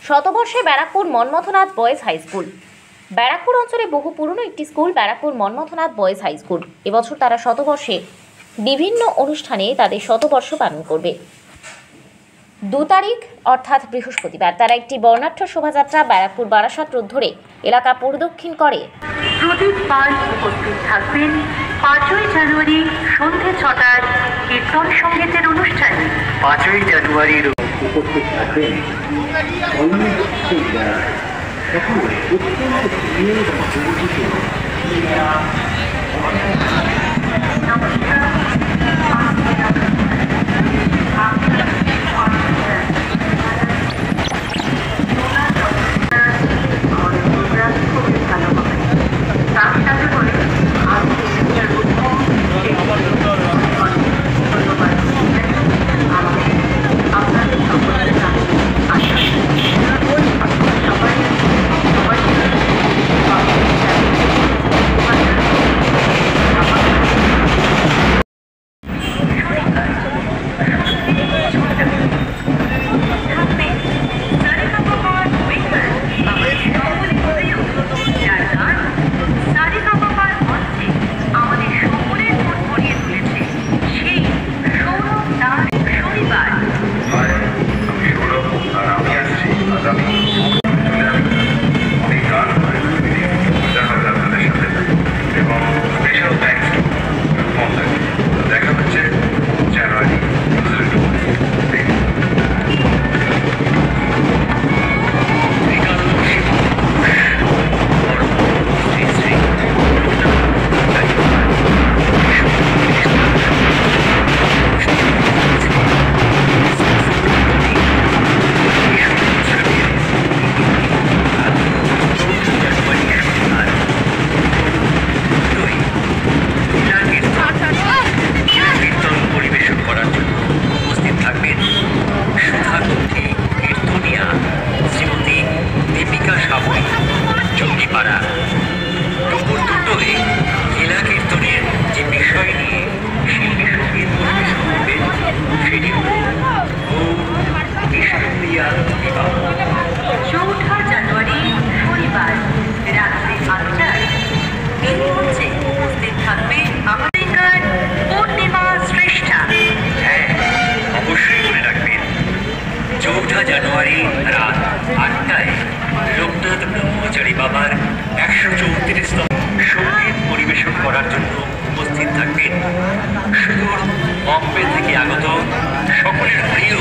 শতবর্ষে Barrackpore Manmathanath boys high school. Barrackpore অঞ্চলে বহু পুরনো একটি school Barrackpore Manmathanath boys high school. এবছর তারা শতবর্ষে বিভিন্ন অনুষ্ঠানে তাদের শতবর্ষ পালন করবে। 2 তারিখ অর্থাৎ বৃহস্পতিবার তারা একটি বর্ণাঢ্য শোভাযাত্রা ব্যারাকপুর বারাসাত রোড ধরে এলাকা পরিদর্শন করে। প্রদীপ পাল উপস্থিত থাকবেন 5ই জানুয়ারি সন্ধ্যে 6টার কীর্তন সঙ্গীতের অনুষ্ঠানে। 5ই জানুয়ারির উপস্থিত থাকবেন দুপুর 2টোয় লীলা কীর্তনের যে বিষয় নিয়ে শিল্পী সঙ্গীত পরিবেশন করবেন সেটি হল বিষ্ণুপ্রিয়া বিবাহ। 4 জানুয়ারি শনিবার রাত্রি 8টায় এই মঞ্চে উপস্থিত থাকবে আমাদের পূর্ণিমা শ্রেষ্ঠা। হ্যাঁ, অবশ্যই মনে রাখবেন 4 জানুয়ারি রাত 8টায় লোকনাথ ব্রহ্মচারী বাবার 134তম সঙ্গীত পরিবেশন করার জন্য উপস্থিত থাকবেন সুদূর বম্বে থেকে আগত সকলের প্রিয়